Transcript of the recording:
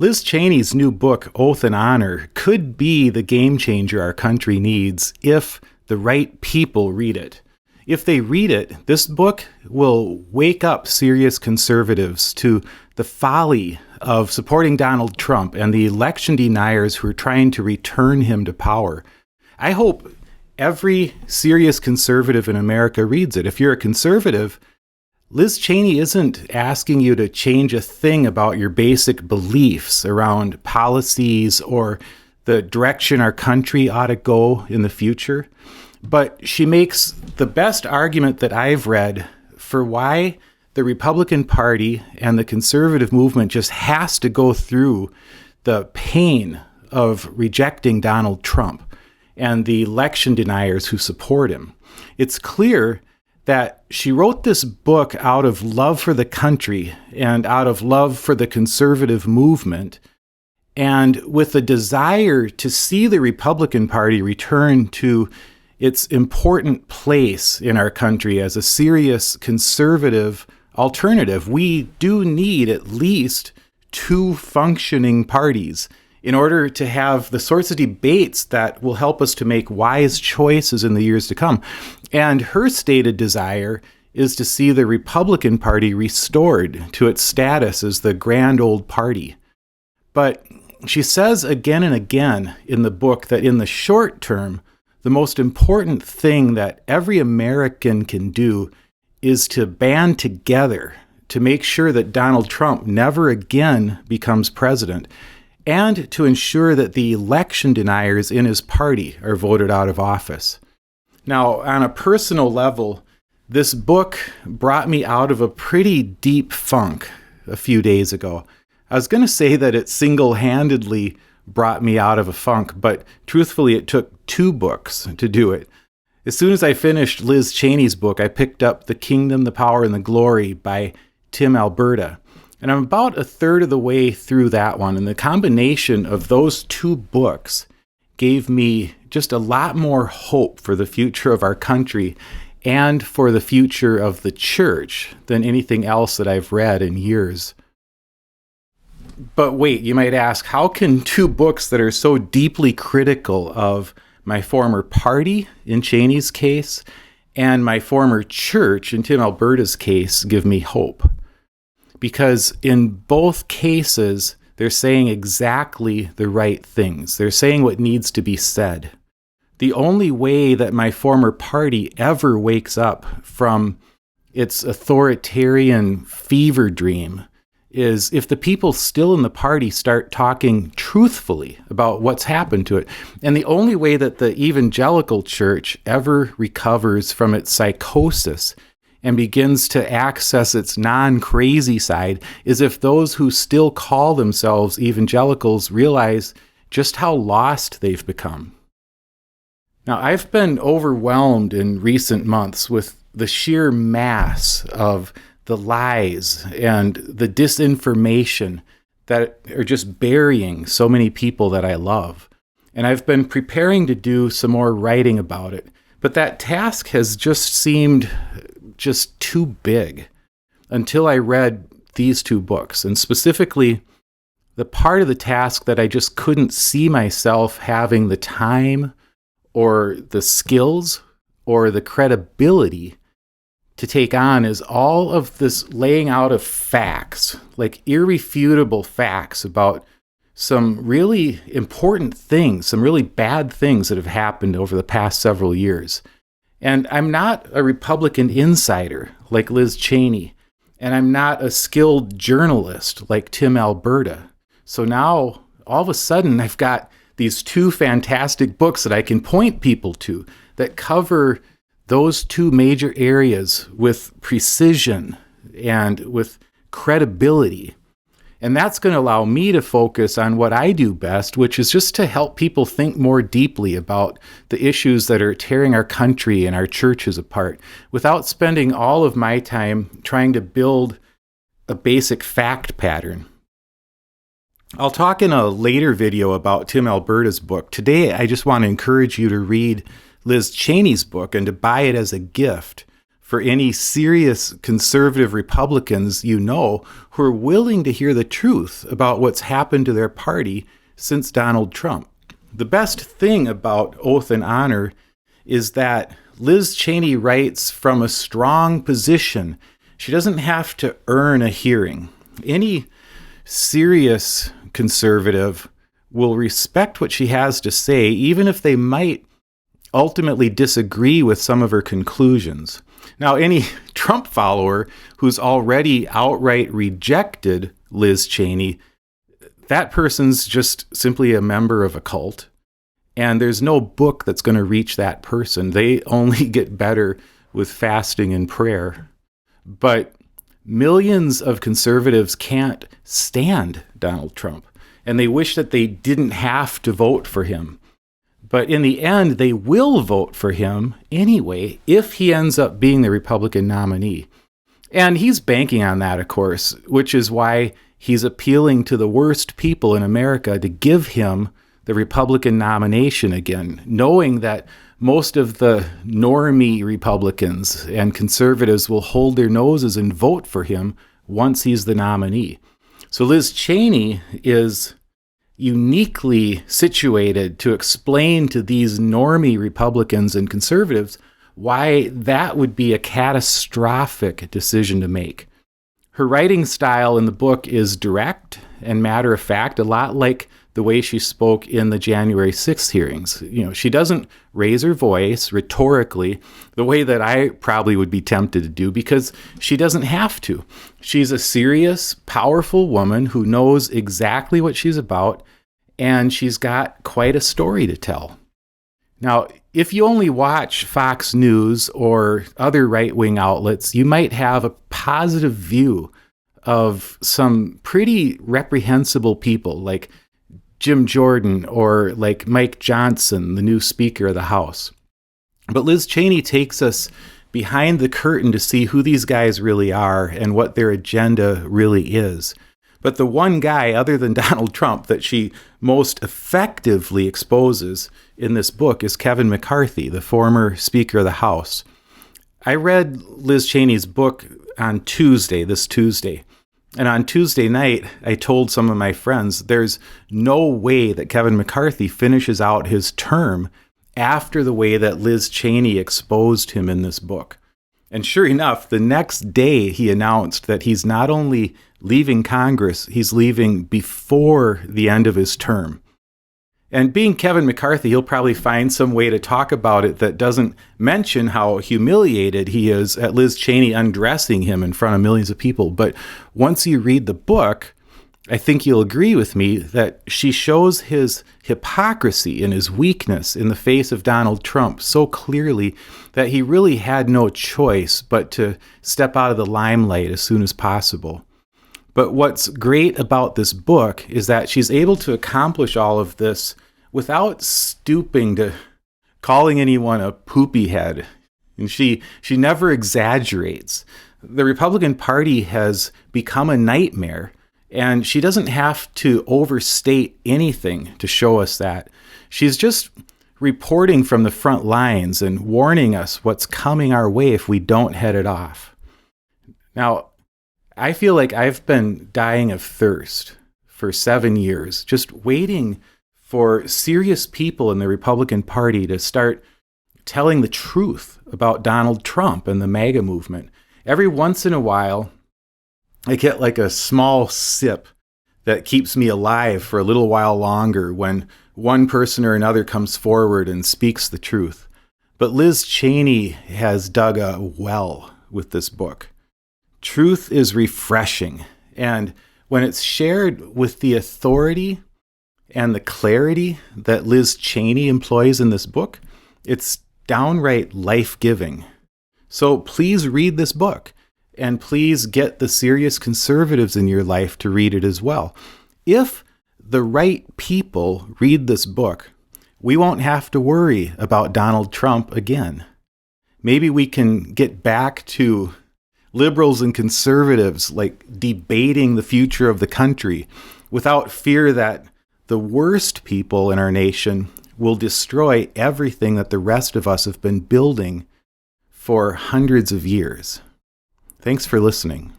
Liz Cheney's new book, Oath and Honor, could be the game changer our country needs if the right people read it. If they read it, this book will wake up serious conservatives to the folly of supporting Donald Trump and the election deniers who are trying to return him to power. I hope every serious conservative in America reads it. If you're a conservative, Liz Cheney isn't asking you to change a thing about your basic beliefs around policies or the direction our country ought to go in the future. But she makes the best argument that I've read for why the Republican Party and the conservative movement just has to go through the pain of rejecting Donald Trump and the election deniers who support him. It's clear that she wrote this book out of love for the country and out of love for the conservative movement, and with a desire to see the Republican Party return to its important place in our country as a serious conservative alternative. We do need at least two functioning parties in order to have the sorts of debates that will help us to make wise choices in the years to come. And her stated desire is to see the Republican Party restored to its status as the grand old party. But she says again and again in the book that in the short term, the most important thing that every American can do is to band together to make sure that Donald Trump never again becomes president, and to ensure that the election deniers in his party are voted out of office. Now, on a personal level, this book brought me out of a pretty deep funk a few days ago. I was going to say that it single-handedly brought me out of a funk, but truthfully, it took two books to do it. As soon as I finished Liz Cheney's book, I picked up The Kingdom, the Power, and the Glory by Tim Alberta. And I'm about a third of the way through that one. And the combination of those two books gave me just a lot more hope for the future of our country and for the future of the church than anything else that I've read in years. But wait, you might ask, how can two books that are so deeply critical of my former party, in Cheney's case, and my former church, in Tim Alberta's case, give me hope? Because in both cases, they're saying exactly the right things. They're saying what needs to be said. The only way that my former party ever wakes up from its authoritarian fever dream is if the people still in the party start talking truthfully about what's happened to it. And the only way that the evangelical church ever recovers from its psychosis and begins to access its non-crazy side is if those who still call themselves evangelicals realize just how lost they've become. Now, I've been overwhelmed in recent months with the sheer mass of the lies and the disinformation that are just burying so many people that I love. And I've been preparing to do some more writing about it. But that task has just seemed just too big until I read these two books, and specifically the part of the task that I just couldn't see myself having the time or the skills or the credibility to take on is all of this laying out of facts, like irrefutable facts about some really important things, some really bad things that have happened over the past several years. And I'm not a Republican insider like Liz Cheney, and I'm not a skilled journalist like Tim Alberta. So now, all of a sudden, I've got these two fantastic books that I can point people to that cover those two major areas with precision and with credibility. And that's going to allow me to focus on what I do best, which is just to help people think more deeply about the issues that are tearing our country and our churches apart, without spending all of my time trying to build a basic fact pattern. I'll talk in a later video about Tim Alberta's book. Today, I just want to encourage you to read Liz Cheney's book and to buy it as a gift for any serious conservative Republicans you know who are willing to hear the truth about what's happened to their party since Donald Trump. The best thing about Oath and Honor is that Liz Cheney writes from a strong position. She doesn't have to earn a hearing. Any serious conservative will respect what she has to say, even if they might ultimately disagree with some of her conclusions. Now, any Trump follower who's already outright rejected Liz Cheney, that person's just simply a member of a cult. And there's no book that's going to reach that person. They only get better with fasting and prayer. But millions of conservatives can't stand Donald Trump, and they wish that they didn't have to vote for him. But in the end, they will vote for him anyway if he ends up being the Republican nominee. And he's banking on that, of course, which is why he's appealing to the worst people in America to give him the Republican nomination again, knowing that most of the normie Republicans and conservatives will hold their noses and vote for him once he's the nominee. So Liz Cheney is uniquely situated to explain to these normie Republicans and conservatives why that would be a catastrophic decision to make. Her writing style in the book is direct and matter of fact, a lot like the way she spoke in the January 6th hearings. She doesn't raise her voice rhetorically the way that I probably would be tempted to do, because she doesn't have to. She's a serious, powerful woman who knows exactly what she's about, and she's got quite a story to tell. Now, if you only watch Fox News or other right-wing outlets, you might have a positive view of some pretty reprehensible people like Jim Jordan or like Mike Johnson, the new Speaker of the House. But Liz Cheney takes us behind the curtain to see who these guys really are and what their agenda really is. But the one guy, other than Donald Trump, that she most effectively exposes in this book is Kevin McCarthy, the former Speaker of the House. I read Liz Cheney's book on this Tuesday. And on Tuesday night, I told some of my friends, there's no way that Kevin McCarthy finishes out his term after the way that Liz Cheney exposed him in this book. And sure enough, the next day he announced that he's not only leaving Congress, he's leaving before the end of his term. And being Kevin McCarthy, he'll probably find some way to talk about it that doesn't mention how humiliated he is at Liz Cheney undressing him in front of millions of people. But once you read the book, I think you'll agree with me that she shows his hypocrisy and his weakness in the face of Donald Trump so clearly that he really had no choice but to step out of the limelight as soon as possible. But what's great about this book is that she's able to accomplish all of this without stooping to calling anyone a poopy head. And she never exaggerates. The Republican Party has become a nightmare, and she doesn't have to overstate anything to show us that. She's just reporting from the front lines and warning us what's coming our way if we don't head it off. Now, I feel like I've been dying of thirst for 7 years, just waiting for serious people in the Republican Party to start telling the truth about Donald Trump and the MAGA movement. Every once in a while, I get like a small sip that keeps me alive for a little while longer when one person or another comes forward and speaks the truth. But Liz Cheney has dug a well with this book. Truth is refreshing, and when it's shared with the authority and the clarity that Liz Cheney employs in this book, it's downright life-giving. So please read this book, and please get the serious conservatives in your life to read it as well. If the right people read this book, we won't have to worry about Donald Trump again. Maybe we can get back to liberals and conservatives like debating the future of the country without fear that the worst people in our nation will destroy everything that the rest of us have been building for hundreds of years. Thanks for listening.